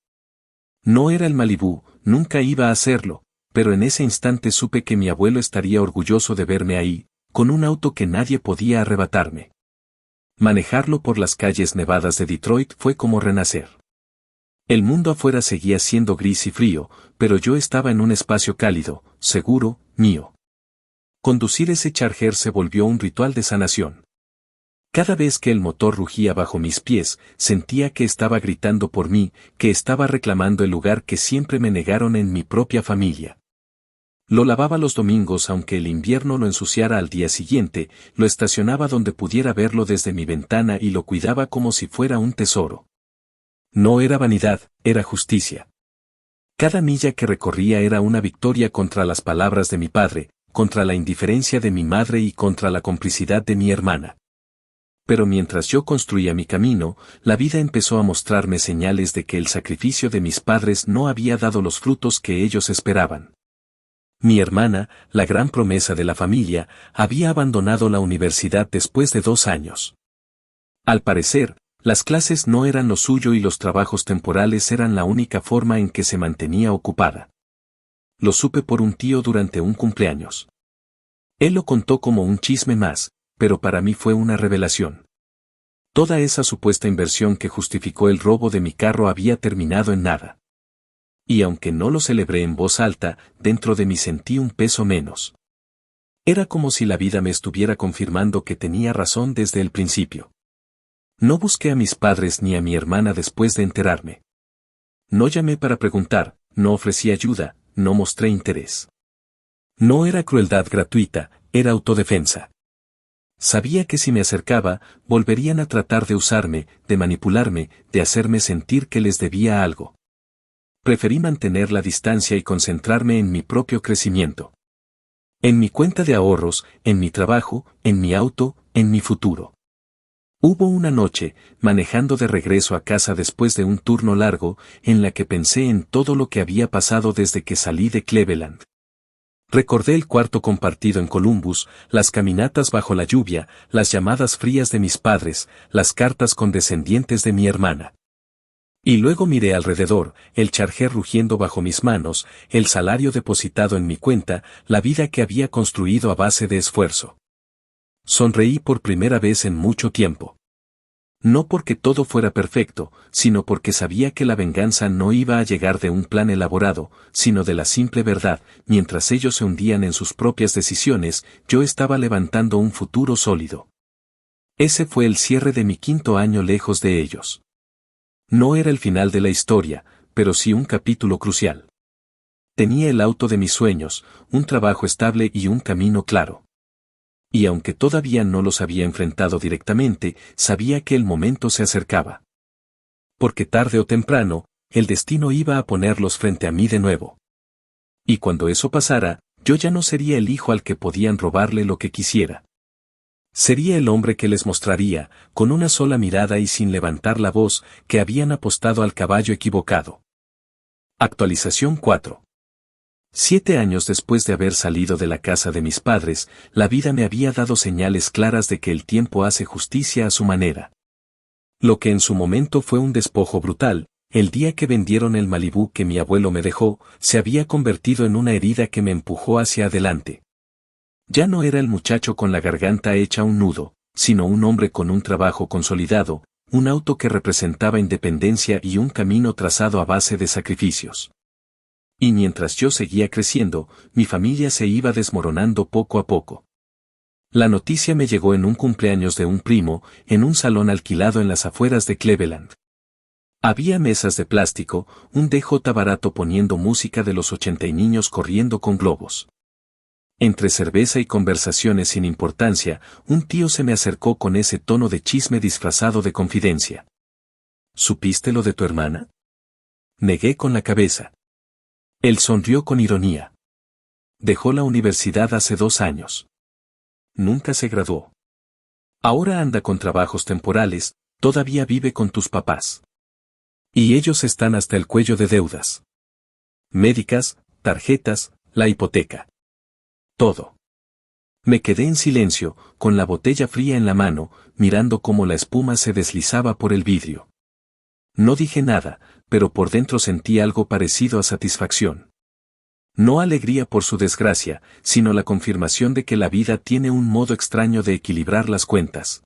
No era el Malibú, nunca iba a hacerlo, pero en ese instante supe que mi abuelo estaría orgulloso de verme ahí, con un auto que nadie podía arrebatarme. Manejarlo por las calles nevadas de Detroit fue como renacer. El mundo afuera seguía siendo gris y frío, pero yo estaba en un espacio cálido, seguro, mío. Conducir ese Charger se volvió un ritual de sanación. Cada vez que el motor rugía bajo mis pies, sentía que estaba gritando por mí, que estaba reclamando el lugar que siempre me negaron en mi propia familia. Lo lavaba los domingos aunque el invierno lo ensuciara al día siguiente, lo estacionaba donde pudiera verlo desde mi ventana y lo cuidaba como si fuera un tesoro. No era vanidad, era justicia. Cada milla que recorría era una victoria contra las palabras de mi padre, contra la indiferencia de mi madre y contra la complicidad de mi hermana. Pero mientras yo construía mi camino, la vida empezó a mostrarme señales de que el sacrificio de mis padres no había dado los frutos que ellos esperaban. Mi hermana, la gran promesa de la familia, había abandonado la universidad después de 2 años. Al parecer, las clases no eran lo suyo y los trabajos temporales eran la única forma en que se mantenía ocupada. Lo supe por un tío durante un cumpleaños. Él lo contó como un chisme más, pero para mí fue una revelación. Toda esa supuesta inversión que justificó el robo de mi carro había terminado en nada. Y aunque no lo celebré en voz alta, dentro de mí sentí un peso menos. Era como si la vida me estuviera confirmando que tenía razón desde el principio. No busqué a mis padres ni a mi hermana después de enterarme. No llamé para preguntar, no ofrecí ayuda, no mostré interés. No era crueldad gratuita, era autodefensa. Sabía que si me acercaba, volverían a tratar de usarme, de manipularme, de hacerme sentir que les debía algo. Preferí mantener la distancia y concentrarme en mi propio crecimiento. En mi cuenta de ahorros, en mi trabajo, en mi auto, en mi futuro. Hubo una noche, manejando de regreso a casa después de un turno largo, en la que pensé en todo lo que había pasado desde que salí de Cleveland. Recordé el cuarto compartido en Columbus, las caminatas bajo la lluvia, las llamadas frías de mis padres, las cartas condescendientes de mi hermana. Y luego miré alrededor, el Charger rugiendo bajo mis manos, el salario depositado en mi cuenta, la vida que había construido a base de esfuerzo. Sonreí por primera vez en mucho tiempo. No porque todo fuera perfecto, sino porque sabía que la venganza no iba a llegar de un plan elaborado, sino de la simple verdad, mientras ellos se hundían en sus propias decisiones, yo estaba levantando un futuro sólido. Ese fue el cierre de mi 5º año lejos de ellos. No era el final de la historia, pero sí un capítulo crucial. Tenía el auto de mis sueños, un trabajo estable y un camino claro. Y aunque todavía no los había enfrentado directamente, sabía que el momento se acercaba. Porque tarde o temprano, el destino iba a ponerlos frente a mí de nuevo. Y cuando eso pasara, yo ya no sería el hijo al que podían robarle lo que quisiera. Sería el hombre que les mostraría, con una sola mirada y sin levantar la voz, que habían apostado al caballo equivocado. Actualización 4. 7 años después de haber salido de la casa de mis padres, la vida me había dado señales claras de que el tiempo hace justicia a su manera. Lo que en su momento fue un despojo brutal, el día que vendieron el Malibú que mi abuelo me dejó, se había convertido en una herida que me empujó hacia adelante. Ya no era el muchacho con la garganta hecha un nudo, sino un hombre con un trabajo consolidado, un auto que representaba independencia y un camino trazado a base de sacrificios. Y mientras yo seguía creciendo, mi familia se iba desmoronando poco a poco. La noticia me llegó en un cumpleaños de un primo, en un salón alquilado en las afueras de Cleveland. Había mesas de plástico, un DJ barato poniendo música de los 80 y niños corriendo con globos. Entre cerveza y conversaciones sin importancia, un tío se me acercó con ese tono de chisme disfrazado de confidencia. ¿Supiste lo de tu hermana? Negué con la cabeza. Él sonrió con ironía. Dejó la universidad hace 2 años. Nunca se graduó. Ahora anda con trabajos temporales, todavía vive con tus papás. Y ellos están hasta el cuello de deudas. Médicas, tarjetas, la hipoteca. Todo. Me quedé en silencio, con la botella fría en la mano, mirando cómo la espuma se deslizaba por el vidrio. No dije nada, pero por dentro sentí algo parecido a satisfacción. No alegría por su desgracia, sino la confirmación de que la vida tiene un modo extraño de equilibrar las cuentas.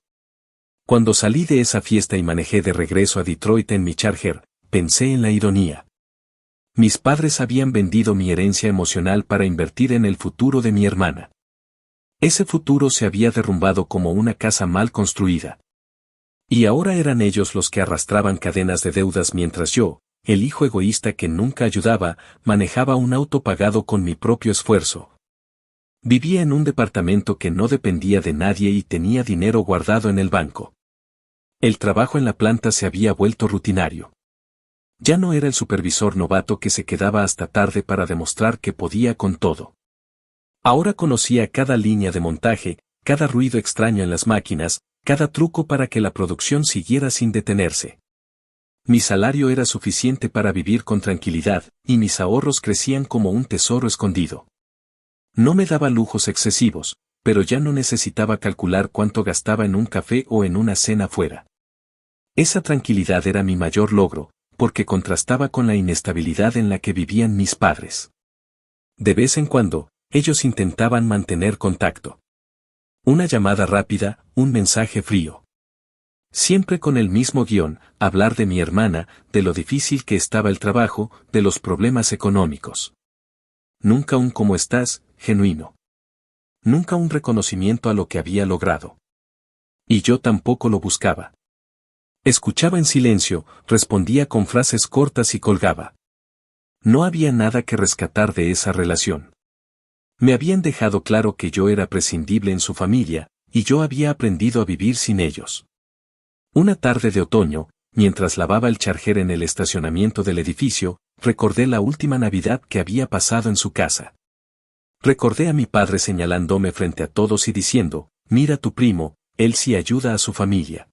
Cuando salí de esa fiesta y manejé de regreso a Detroit en mi Charger, pensé en la ironía. Mis padres habían vendido mi herencia emocional para invertir en el futuro de mi hermana. Ese futuro se había derrumbado como una casa mal construida. Y ahora eran ellos los que arrastraban cadenas de deudas mientras yo, el hijo egoísta que nunca ayudaba, manejaba un auto pagado con mi propio esfuerzo. Vivía en un departamento que no dependía de nadie y tenía dinero guardado en el banco. El trabajo en la planta se había vuelto rutinario. Ya no era el supervisor novato que se quedaba hasta tarde para demostrar que podía con todo. Ahora conocía cada línea de montaje, cada ruido extraño en las máquinas, cada truco para que la producción siguiera sin detenerse. Mi salario era suficiente para vivir con tranquilidad, y mis ahorros crecían como un tesoro escondido. No me daba lujos excesivos, pero ya no necesitaba calcular cuánto gastaba en un café o en una cena fuera. Esa tranquilidad era mi mayor logro, porque contrastaba con la inestabilidad en la que vivían mis padres. De vez en cuando, ellos intentaban mantener contacto. Una llamada rápida, un mensaje frío. Siempre con el mismo guión, hablar de mi hermana, de lo difícil que estaba el trabajo, de los problemas económicos. Nunca un ¿cómo estás?, genuino. Nunca un reconocimiento a lo que había logrado. Y yo tampoco lo buscaba. Escuchaba en silencio, respondía con frases cortas y colgaba. No había nada que rescatar de esa relación. Me habían dejado claro que yo era prescindible en su familia, y yo había aprendido a vivir sin ellos. Una tarde de otoño, mientras lavaba el Charger en el estacionamiento del edificio, recordé la última Navidad que había pasado en su casa. Recordé a mi padre señalándome frente a todos y diciendo, mira tu primo, él sí ayuda a su familia.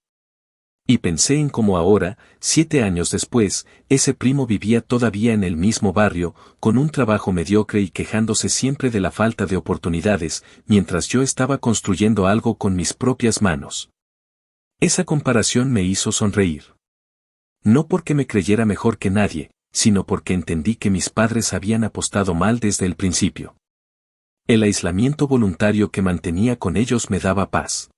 Y pensé en cómo ahora, 7 años después, ese primo vivía todavía en el mismo barrio, con un trabajo mediocre y quejándose siempre de la falta de oportunidades, mientras yo estaba construyendo algo con mis propias manos. Esa comparación me hizo sonreír. No porque me creyera mejor que nadie, sino porque entendí que mis padres habían apostado mal desde el principio. El aislamiento voluntario que mantenía con ellos me daba paz.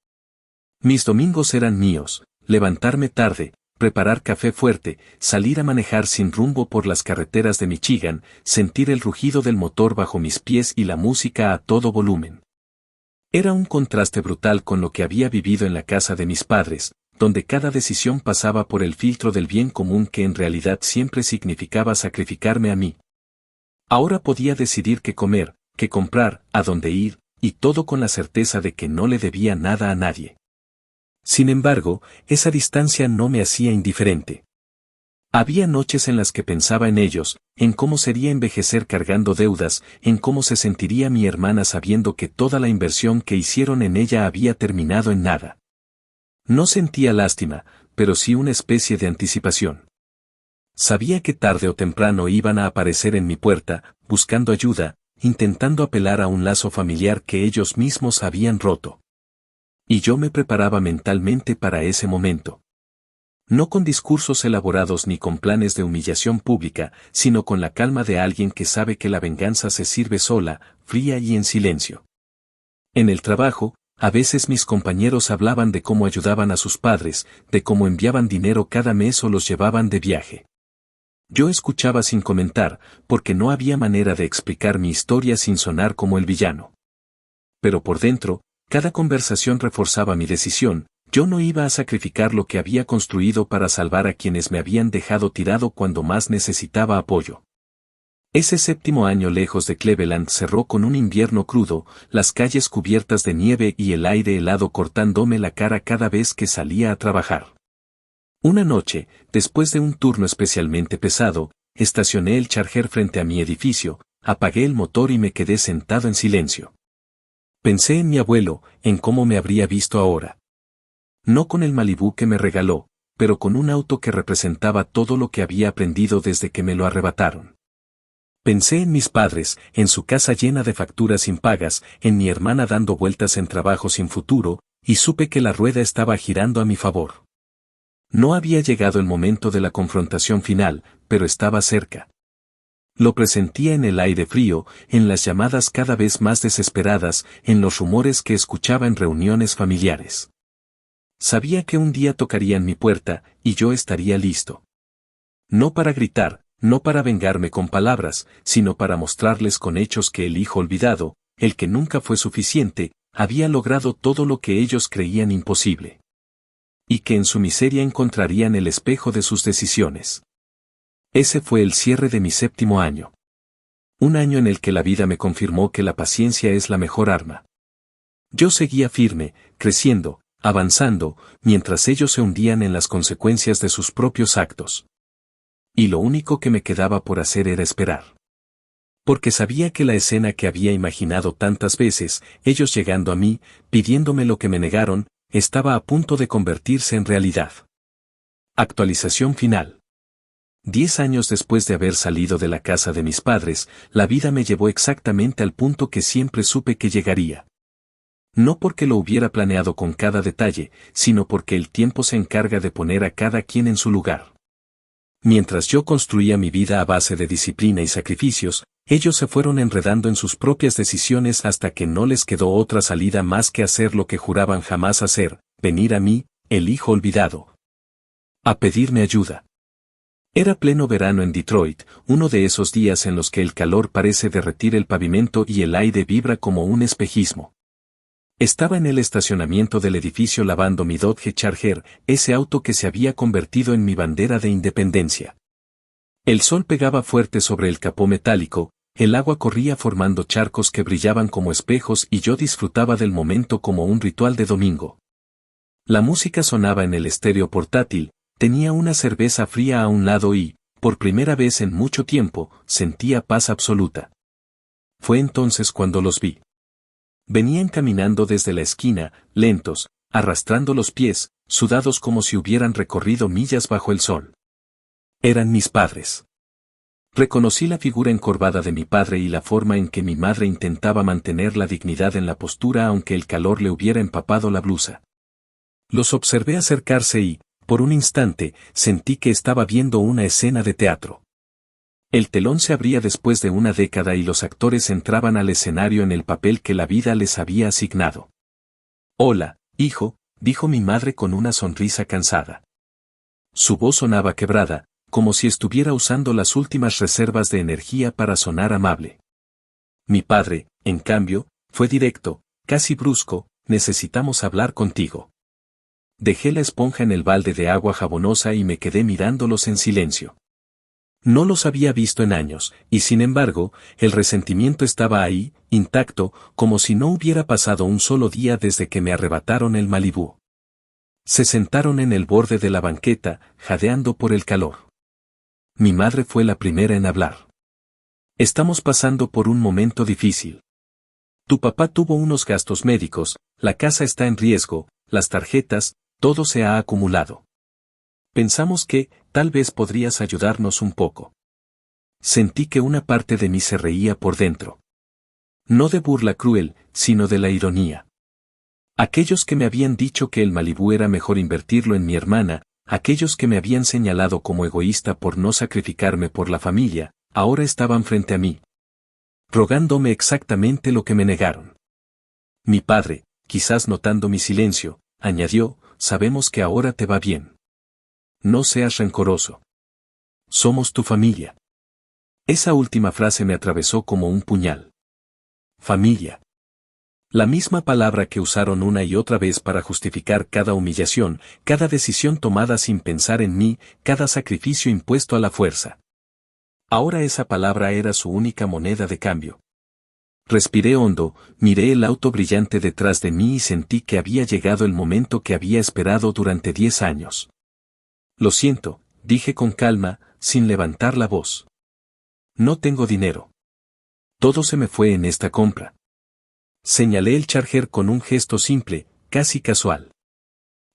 Mis domingos eran míos. Levantarme tarde, preparar café fuerte, salir a manejar sin rumbo por las carreteras de Michigan, sentir el rugido del motor bajo mis pies y la música a todo volumen. Era un contraste brutal con lo que había vivido en la casa de mis padres, donde cada decisión pasaba por el filtro del bien común que en realidad siempre significaba sacrificarme a mí. Ahora podía decidir qué comer, qué comprar, a dónde ir, y todo con la certeza de que no le debía nada a nadie. Sin embargo, esa distancia no me hacía indiferente. Había noches en las que pensaba en ellos, en cómo sería envejecer cargando deudas, en cómo se sentiría mi hermana sabiendo que toda la inversión que hicieron en ella había terminado en nada. No sentía lástima, pero sí una especie de anticipación. Sabía que tarde o temprano iban a aparecer en mi puerta, buscando ayuda, intentando apelar a un lazo familiar que ellos mismos habían roto. Y yo me preparaba mentalmente para ese momento. No con discursos elaborados ni con planes de humillación pública, sino con la calma de alguien que sabe que la venganza se sirve sola, fría y en silencio. En el trabajo, a veces mis compañeros hablaban de cómo ayudaban a sus padres, de cómo enviaban dinero cada mes o los llevaban de viaje. Yo escuchaba sin comentar, porque no había manera de explicar mi historia sin sonar como el villano. Pero por dentro, cada conversación reforzaba mi decisión. Yo no iba a sacrificar lo que había construido para salvar a quienes me habían dejado tirado cuando más necesitaba apoyo. Ese 7º año lejos de Cleveland cerró con un invierno crudo, las calles cubiertas de nieve y el aire helado cortándome la cara cada vez que salía a trabajar. Una noche, después de un turno especialmente pesado, estacioné el Charger frente a mi edificio, apagué el motor y me quedé sentado en silencio. Pensé en mi abuelo, en cómo me habría visto ahora. No con el Malibú que me regaló, pero con un auto que representaba todo lo que había aprendido desde que me lo arrebataron. Pensé en mis padres, en su casa llena de facturas impagas, en mi hermana dando vueltas en trabajo sin futuro, y supe que la rueda estaba girando a mi favor. No había llegado el momento de la confrontación final, pero estaba cerca. Lo presentía en el aire frío, en las llamadas cada vez más desesperadas, en los rumores que escuchaba en reuniones familiares. Sabía que un día tocarían mi puerta, y yo estaría listo. No para gritar, no para vengarme con palabras, sino para mostrarles con hechos que el hijo olvidado, el que nunca fue suficiente, había logrado todo lo que ellos creían imposible. Y que en su miseria encontrarían el espejo de sus decisiones. Ese fue el cierre de mi 7º año. Un año en el que la vida me confirmó que la paciencia es la mejor arma. Yo seguía firme, creciendo, avanzando, mientras ellos se hundían en las consecuencias de sus propios actos. Y lo único que me quedaba por hacer era esperar. Porque sabía que la escena que había imaginado tantas veces, ellos llegando a mí, pidiéndome lo que me negaron, estaba a punto de convertirse en realidad. Actualización final. 10 años después de haber salido de la casa de mis padres, la vida me llevó exactamente al punto que siempre supe que llegaría. No porque lo hubiera planeado con cada detalle, sino porque el tiempo se encarga de poner a cada quien en su lugar. Mientras yo construía mi vida a base de disciplina y sacrificios, ellos se fueron enredando en sus propias decisiones hasta que no les quedó otra salida más que hacer lo que juraban jamás hacer, venir a mí, el hijo olvidado. A pedirme ayuda. Era pleno verano en Detroit, uno de esos días en los que el calor parece derretir el pavimento y el aire vibra como un espejismo. Estaba en el estacionamiento del edificio lavando mi Dodge Charger, ese auto que se había convertido en mi bandera de independencia. El sol pegaba fuerte sobre el capó metálico, el agua corría formando charcos que brillaban como espejos y yo disfrutaba del momento como un ritual de domingo. La música sonaba en el estéreo portátil, tenía una cerveza fría a un lado y, por primera vez en mucho tiempo, sentía paz absoluta. Fue entonces cuando los vi. Venían caminando desde la esquina, lentos, arrastrando los pies, sudados como si hubieran recorrido millas bajo el sol. Eran mis padres. Reconocí la figura encorvada de mi padre y la forma en que mi madre intentaba mantener la dignidad en la postura aunque el calor le hubiera empapado la blusa. Los observé acercarse y, por un instante, sentí que estaba viendo una escena de teatro. El telón se abría después de una década y los actores entraban al escenario en el papel que la vida les había asignado. «Hola, hijo», dijo mi madre con una sonrisa cansada. Su voz sonaba quebrada, como si estuviera usando las últimas reservas de energía para sonar amable. Mi padre, en cambio, fue directo, casi brusco: «Necesitamos hablar contigo». Dejé la esponja en el balde de agua jabonosa y me quedé mirándolos en silencio. No los había visto en años, y sin embargo, el resentimiento estaba ahí, intacto, como si no hubiera pasado un solo día desde que me arrebataron el Malibú. Se sentaron en el borde de la banqueta, jadeando por el calor. Mi madre fue la primera en hablar. Estamos pasando por un momento difícil. Tu papá tuvo unos gastos médicos, la casa está en riesgo, las tarjetas, todo se ha acumulado. Pensamos que, tal vez podrías ayudarnos un poco. Sentí que una parte de mí se reía por dentro. No de burla cruel, sino de la ironía. Aquellos que me habían dicho que el Malibú era mejor invertirlo en mi hermana, aquellos que me habían señalado como egoísta por no sacrificarme por la familia, ahora estaban frente a mí, rogándome exactamente lo que me negaron. Mi padre, quizás notando mi silencio, añadió, sabemos que ahora te va bien. No seas rencoroso. Somos tu familia. Esa última frase me atravesó como un puñal. Familia. La misma palabra que usaron una y otra vez para justificar cada humillación, cada decisión tomada sin pensar en mí, cada sacrificio impuesto a la fuerza. Ahora esa palabra era su única moneda de cambio. Respiré hondo, miré el auto brillante detrás de mí y sentí que había llegado el momento que había esperado durante 10 años. Lo siento, dije con calma, sin levantar la voz. No tengo dinero. Todo se me fue en esta compra. Señalé el Charger con un gesto simple, casi casual.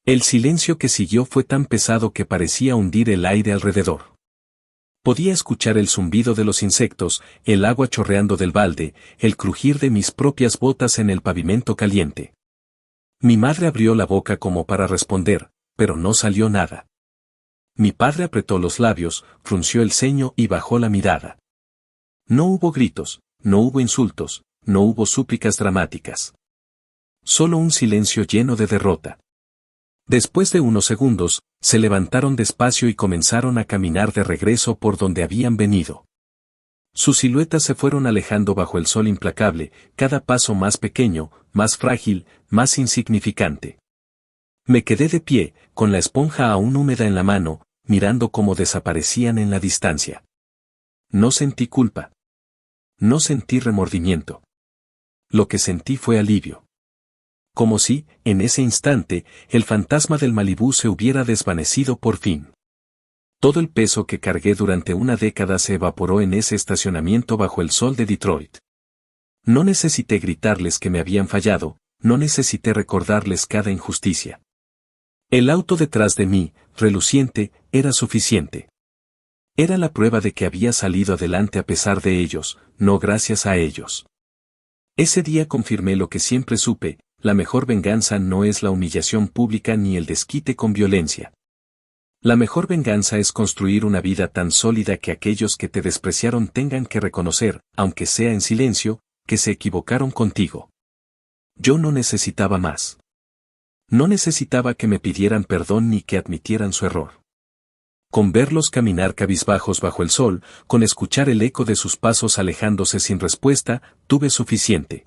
El silencio que siguió fue tan pesado que parecía hundir el aire alrededor. Podía escuchar el zumbido de los insectos, el agua chorreando del balde, el crujir de mis propias botas en el pavimento caliente. Mi madre abrió la boca como para responder, pero no salió nada. Mi padre apretó los labios, frunció el ceño y bajó la mirada. No hubo gritos, no hubo insultos, no hubo súplicas dramáticas. Solo un silencio lleno de derrota. Después de unos segundos, se levantaron despacio y comenzaron a caminar de regreso por donde habían venido. Sus siluetas se fueron alejando bajo el sol implacable, cada paso más pequeño, más frágil, más insignificante. Me quedé de pie, con la esponja aún húmeda en la mano, mirando cómo desaparecían en la distancia. No sentí culpa. No sentí remordimiento. Lo que sentí fue alivio. Como si, en ese instante, el fantasma del Malibú se hubiera desvanecido por fin. Todo el peso que cargué durante una década se evaporó en ese estacionamiento bajo el sol de Detroit. No necesité gritarles que me habían fallado, no necesité recordarles cada injusticia. El auto detrás de mí, reluciente, era suficiente. Era la prueba de que había salido adelante a pesar de ellos, no gracias a ellos. Ese día confirmé lo que siempre supe, la mejor venganza no es la humillación pública ni el desquite con violencia. La mejor venganza es construir una vida tan sólida que aquellos que te despreciaron tengan que reconocer, aunque sea en silencio, que se equivocaron contigo. Yo no necesitaba más. No necesitaba que me pidieran perdón ni que admitieran su error. Con verlos caminar cabizbajos bajo el sol, con escuchar el eco de sus pasos alejándose sin respuesta, tuve suficiente.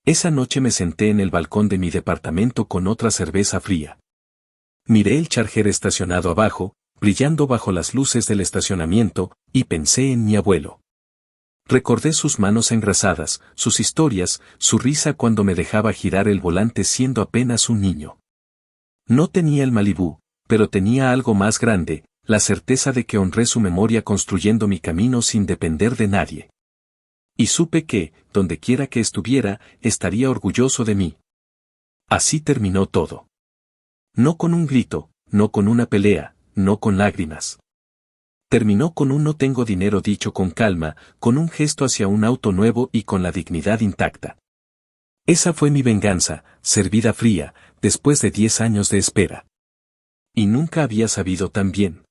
Esa noche me senté en el balcón de mi departamento con otra cerveza fría. Miré el Charger estacionado abajo, brillando bajo las luces del estacionamiento, y pensé en mi abuelo. Recordé sus manos engrasadas, sus historias, su risa cuando me dejaba girar el volante siendo apenas un niño. No tenía el Malibú, pero tenía algo más grande, la certeza de que honré su memoria construyendo mi camino sin depender de nadie. Y supe que, donde quiera que estuviera, estaría orgulloso de mí. Así terminó todo. No con un grito, no con una pelea, no con lágrimas. Terminó con un no tengo dinero dicho con calma, con un gesto hacia un auto nuevo y con la dignidad intacta. Esa fue mi venganza, servida fría, después de 10 años de espera. Y nunca había sabido tan bien.